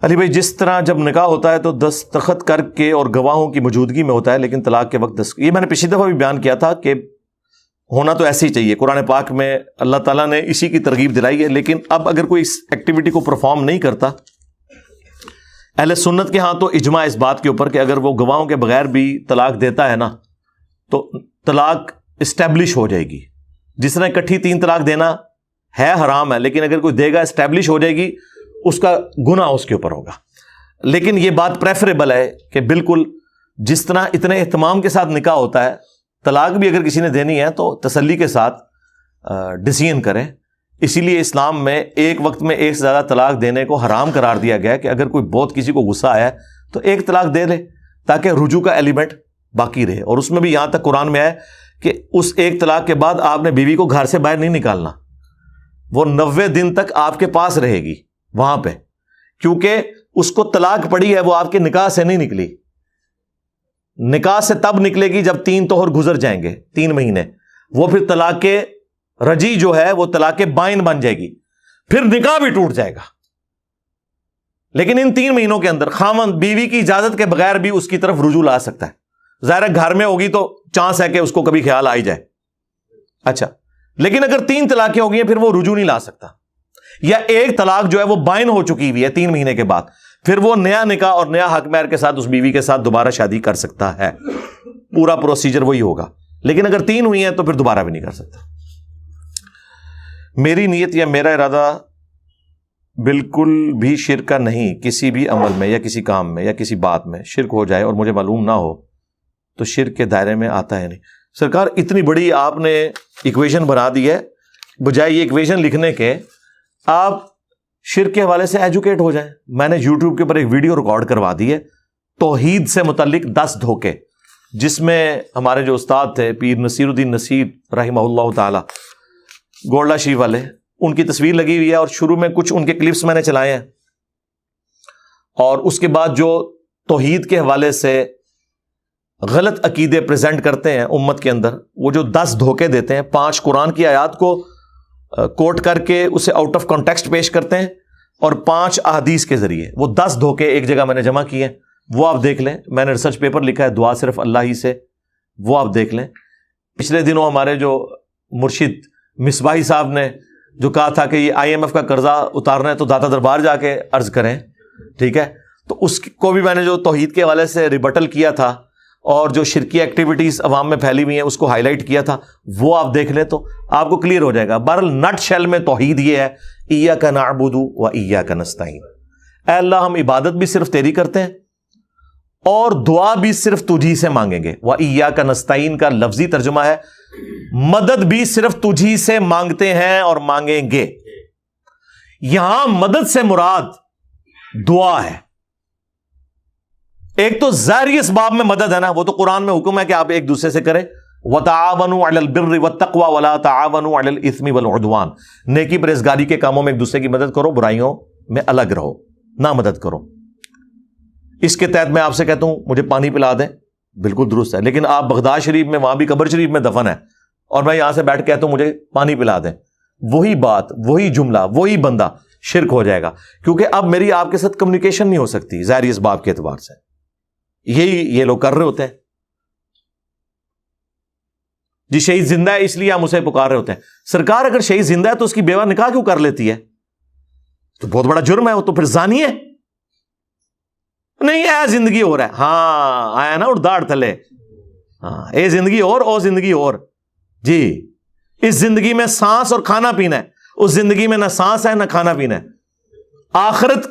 علی بھائی جس طرح جب نکاح ہوتا ہے تو دستخط کر کے اور گواہوں کی موجودگی میں ہوتا ہے، لیکن طلاق کے وقت یہ میں نے پچھلی دفعہ بھی بیان کیا تھا کہ ہونا تو ایسے ہی چاہیے، قرآن پاک میں اللہ تعالیٰ نے اسی کی ترغیب دلائی ہے، لیکن اب اگر کوئی اس ایکٹیویٹی کو پرفارم نہیں کرتا، اہل سنت کے ہاں تو اجماع اس بات کے اوپر کہ اگر وہ گواہوں کے بغیر بھی طلاق دیتا ہے نا تو طلاق اسٹیبلش ہو جائے گی۔ جس طرح اکٹھی 3 طلاق دینا ہے حرام ہے، لیکن اگر کوئی دے گا اسٹیبلش ہو جائے گی، اس کا گناہ اس کے اوپر ہوگا۔ لیکن یہ بات پریفریبل ہے کہ بالکل جس طرح اتنے اہتمام کے ساتھ نکاح ہوتا ہے، طلاق بھی اگر کسی نے دینی ہے تو تسلی کے ساتھ ڈیسیژن کریں۔ اسی لیے اسلام میں ایک وقت میں ایک سے زیادہ طلاق دینے کو حرام قرار دیا گیا ہے کہ اگر کوئی بہت کسی کو غصہ آیا ہے تو ایک طلاق دے لے تاکہ رجوع کا ایلیمنٹ باقی رہے۔ اور اس میں بھی یہاں تک قرآن میں ہے کہ اس ایک طلاق کے بعد آپ نے بیوی کو گھر سے باہر نہیں نکالنا، وہ 90 دن تک آپ کے پاس رہے گی وہاں پہ، کیونکہ اس کو طلاق پڑی ہے، وہ آپ کے نکاح سے نہیں نکلی۔ نکاح سے تب نکلے گی جب 3 طہر گزر جائیں گے، 3 مہینے، وہ پھر طلاق رجی جو ہے وہ طلاق بائن بن جائے گی، پھر نکاح بھی ٹوٹ جائے گا۔ لیکن ان 3 مہینوں کے اندر خاوند بیوی کی اجازت کے بغیر بھی اس کی طرف رجوع لا سکتا ہے۔ ظاہر ہے گھر میں ہوگی تو چانس ہے کہ اس کو کبھی خیال آ ہی جائے، اچھا، لیکن اگر 3 طلاقیں ہو گئی ہیں پھر وہ رجوع نہیں لا سکتا، یا ایک طلاق جو ہے وہ بائن ہو چکی ہوئی ہے 3 مہینے کے بعد، پھر وہ نیا نکاح اور نیا حق مہر کے ساتھ اس بیوی کے ساتھ دوبارہ شادی کر سکتا ہے، پورا پروسیجر وہی ہوگا۔ لیکن اگر 3 ہوئی ہیں تو پھر دوبارہ بھی نہیں کر سکتا۔ میری نیت یا میرا ارادہ بالکل بھی شرک کا نہیں، کسی بھی عمل میں یا کسی کام میں یا کسی بات میں شرک ہو جائے اور مجھے معلوم نہ ہو تو شرک کے دائرے میں آتا ہے نہیں۔ سرکار اتنی بڑی آپ نے ایکویشن بنا دی ہے، بجائے یہ ایکویشن لکھنے کے آپ شرک کے حوالے سے ایجوکیٹ ہو جائیں۔ میں نے یوٹیوب کے اوپر ایک ویڈیو ریکارڈ کروا دی ہے توحید سے متعلق 10 دھوکے، جس میں ہمارے جو استاد تھے پیر نصیر الدین نصیر رحمہ اللہ تعالی گولڈا شریف والے، ان کی تصویر لگی ہوئی ہے، اور شروع میں کچھ ان کے کلپس میں نے چلائے ہیں، اور اس کے بعد جو توحید کے حوالے سے غلط عقیدے پریزنٹ کرتے ہیں امت کے اندر، وہ جو 10 دھوکے دیتے ہیں، 5 قرآن کی آیات کو کوٹ کر کے اسے آؤٹ آف کانٹیکسٹ پیش کرتے ہیں، اور 5 احادیث کے ذریعے وہ 10 دھوکے ایک جگہ میں نے جمع کیے ہیں، وہ آپ دیکھ لیں۔ میں نے ریسرچ پیپر لکھا ہے دعا صرف اللہ ہی سے، وہ آپ دیکھ لیں۔ پچھلے دنوں ہمارے جو مرشد مصباحی صاحب نے جو کہا تھا کہ یہ IMF کا قرضہ اتارنا ہے تو داتا دربار جا کے عرض کریں، ٹھیک ہے، تو اس کو بھی میں نے جو توحید کے حوالے سے ریبٹل کیا تھا اور جو شرکی ایکٹیویٹیز عوام میں پھیلی ہوئی ہیں اس کو ہائی لائٹ کیا تھا، وہ آپ دیکھ لیں تو آپ کو کلیئر ہو جائے گا۔ بہرحال نٹ شیل میں توحید یہ ہے، ایاک نعبد و ایاک نستعین، اے اللہ ہم عبادت بھی صرف تیری کرتے ہیں اور دعا بھی صرف تجھی سے مانگیں گے۔ و ایاک نستعین کا لفظی ترجمہ ہے مدد بھی صرف تجھی سے مانگتے ہیں اور مانگیں گے۔ یہاں مدد سے مراد دعا ہے۔ ایک تو ظاہری اسباب میں مدد ہے نا، وہ تو قرآن میں حکم ہے کہ آپ ایک دوسرے سے کریں، وَتَعَاوَنُوا عَلَى الْبِرِّ وَالتَّقْوَى وَلَا تَعَاوَنُوا عَلَى الْإِثْمِ وَالْعُدْوَانِ، نیکی پرہیزگاری کے کاموں میں ایک دوسرے کی مدد کرو، برائیوں میں الگ رہو، نہ مدد کرو۔ اس کے تحت میں آپ سے کہتا ہوں مجھے پانی پلا دیں، بالکل درست ہے، لیکن آپ بغداد شریف میں، وہاں بھی قبر شریف میں دفن ہے، اور میں یہاں سے بیٹھ کے کہتا ہوں مجھے پانی پلا دیں، وہی بات، وہی جملہ، وہی بندہ شرک ہو جائے گا، کیونکہ اب میری آپ کے ساتھ کمیونیکیشن نہیں ہو سکتی ظاہری اسباب کے اعتبار سے۔ یہی یہ لوگ کر رہے ہوتے ہیں، جی شہید زندہ ہے اس لیے ہم اسے پکار رہے ہوتے ہیں۔ سرکار اگر شہید زندہ ہے تو اس کی بیوہ نکاح کیوں کر لیتی ہے؟ تو بہت بڑا جرم ہے، وہ تو پھر زانی ہے۔ نہیں اے زندگی اور ہے، ہاں آیا نا اڑداڑ تھلے، ہاں اے زندگی اور او زندگی اور، جی اس زندگی میں سانس اور کھانا پینا ہے، اس زندگی میں نہ سانس ہے نہ کھانا پینا ہے، آخرت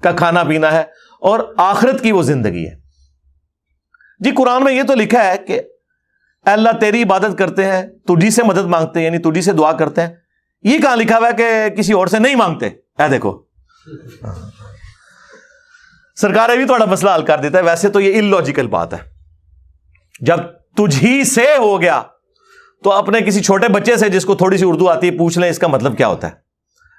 کا کھانا پینا ہے اور آخرت کی وہ زندگی ہے۔ جی قرآن میں یہ تو لکھا ہے کہ اے اللہ تیری عبادت کرتے ہیں، تجھی سے مدد مانگتے ہیں، یعنی تجھی سے دعا کرتے ہیں، یہ کہاں لکھا ہوا ہے کہ کسی اور سے نہیں مانگتے؟ اے دیکھو سرکار بھی تھوڑا مسئلہ حل کر دیتا ہے۔ ویسے تو یہ اللاجیکل بات ہے، جب تجھی سے ہو گیا تو اپنے کسی چھوٹے بچے سے جس کو تھوڑی سی اردو آتی ہے پوچھ لیں اس کا مطلب کیا ہوتا ہے۔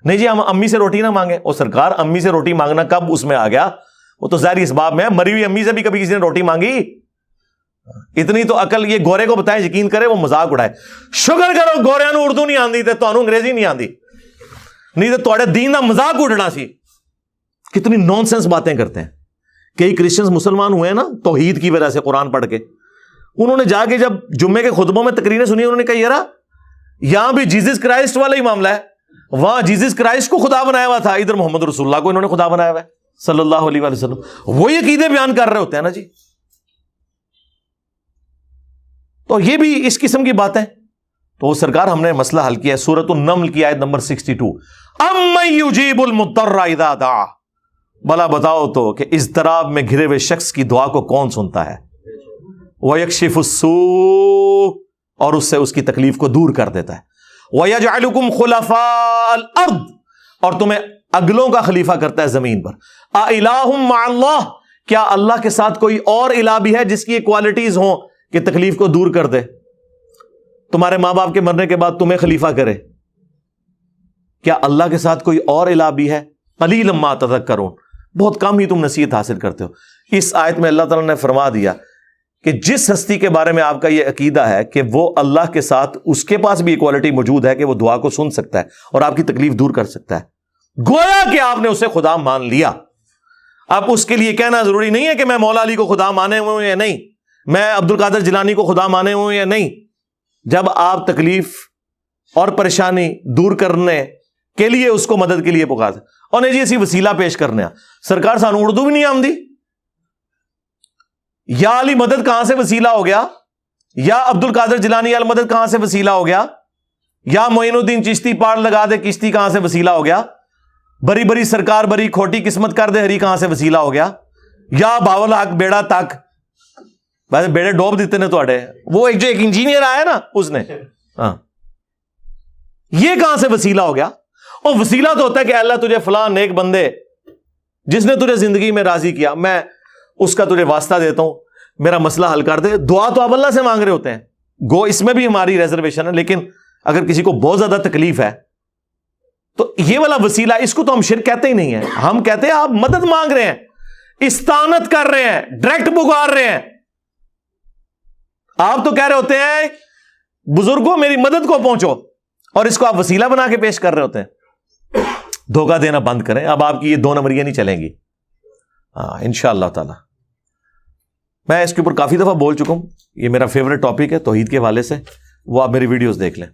نہیں جی ہم امی سے روٹی نہ مانگیں، اور سرکار امی سے روٹی مانگنا کب اس میں آ گیا؟ وہ تو ظاہری اسباب میں ہے، مری ہوئی امی سے بھی کبھی کسی نے روٹی مانگی؟ اتنی تو عقل یہ گورے کو بتائیں، یقین کرے وہ مذاق اڑائے۔ شکر کرو گوریاں نو اردو نہیں آندی تے تانوں انگریزی نہیں آندی، نہیں تو تواڈے دین دا مذاق اڑنا سی۔ کتنی نان سینس باتیں کرتے ہیں. کئی کرسچنز مسلمان ہوئے ہیں نا توحید کی وجہ سے قرآن پڑھ کے, انہوں نے جا کے جب جمعے کے خطبوں میں تقریریں سنی, انہوں نے کہا یار یہاں بھی جیزس کرائسٹ والا ہی معاملہ ہے, وہاں جیزس کرائسٹ کو خدا بنایا ہوا تھا, ادھر محمد رسول اللہ کو انہوں نے خدا بنایا ہوا ہے صلی اللہ علیہ وآلہ وسلم. وہی عقیدے بیان کر رہے ہوتے ہیں نا جی. تو یہ بھی اس قسم کی باتیں. تو سرکار ہم نے مسئلہ حل کیا ہے, سورۃ النمل کی آیت نمبر 62, امن یجیب المضطر اذا دعا, بھلا بتاؤ تو کہ اضطراب میں گھرے ہوئے شخص کی دعا کو کون سنتا ہے, وَيَكْشِفُ السُّوءَ, اور اس سے اس کی تکلیف کو دور کر دیتا ہے, وَيَجْعَلُكُمْ خُلَفَاءَ الْأَرْضِ, اور تمہیں اگلوں کا خلیفہ کرتا ہے زمین پر. أَإِلَٰهٌ مَّعَ اللَّهِ, کیا اللہ کے ساتھ کوئی اور الہ بھی ہے جس کی یہ کوالٹیز ہوں کہ تکلیف کو دور کر دے, تمہارے ماں باپ کے مرنے کے بعد تمہیں خلیفہ کرے؟ کیا اللہ کے ساتھ کوئی اور الہ بھی ہے؟ قلیلا ما تذکرون, بہت کم ہی تم نصیحت حاصل کرتے ہو. اس آیت میں اللہ تعالیٰ نے فرما دیا کہ جس ہستی کے بارے میں آپ کا یہ عقیدہ ہے کہ وہ اللہ کے ساتھ اس کے پاس بھی ایکوالٹی موجود ہے کہ وہ دعا کو سن سکتا ہے اور آپ کی تکلیف دور کر سکتا ہے, گویا کہ آپ نے اسے خدا مان لیا. اب اس کے لیے کہنا ضروری نہیں ہے کہ میں مولا علی کو خدا مانے ہوئے ہوں یا نہیں, میں عبد القادر جیلانی کو خدا مانے ہوئے ہوں یا نہیں. جب آپ تکلیف اور پریشانی دور کرنے کے لیے اس کو مدد کے لیے پکارتے, اور نہیں جی اسی وسیلہ پیش کرنے سرکار سانو اردو بھی نہیں آمدی, یا علی مدد کہاں سے وسیلہ ہو گیا, یا عبد القادر جیلانی علی مدد کہاں سے وسیلہ ہو گیا, یا معین الدین چشتی پاڑ لگا دے کشتی کہاں سے وسیلہ ہو گیا, بری بری سرکار بری کھوٹی قسمت کر دے ہری کہاں سے وسیلہ ہو گیا, یا باول حق بیڑا تک, ویسے بیڑے ڈوب دیتے نے توڑے, وہ ایک جو ایک انجینئر آیا نا اس نے, ہاں یہ کہاں سے وسیلہ ہو گیا؟ اور وسیلہ تو ہوتا ہے کہ اللہ تجھے فلاں نیک بندے جس نے تجھے زندگی میں راضی کیا, میں اس کا تجھے واسطہ دیتا ہوں, میرا مسئلہ حل کر دے. دعا تو آپ اللہ سے مانگ رہے ہوتے ہیں, گو اس میں بھی ہماری ریزرویشن ہے, لیکن اگر کسی کو بہت زیادہ تکلیف ہے تو یہ والا وسیلہ, اس کو تو ہم شرک کہتے ہی نہیں ہیں. ہم کہتے ہیں آپ مدد مانگ رہے ہیں, استعانت کر رہے ہیں, ڈائریکٹ پکار رہے ہیں. آپ تو کہہ رہے ہوتے ہیں بزرگوں میری مدد کو پہنچو, اور اس کو آپ وسیلہ بنا کے پیش کر رہے ہوتے ہیں. دھوکہ دینا بند کریں, اب آپ کی یہ 2 نمبریاں نہیں چلیں گی. ہاں انشاءاللہ تعالی. میں اس کے اوپر کافی دفعہ بول چکا ہوں, یہ میرا فیوریٹ ٹاپک ہے توحید کے حوالے سے, وہ آپ میری ویڈیوز دیکھ لیں.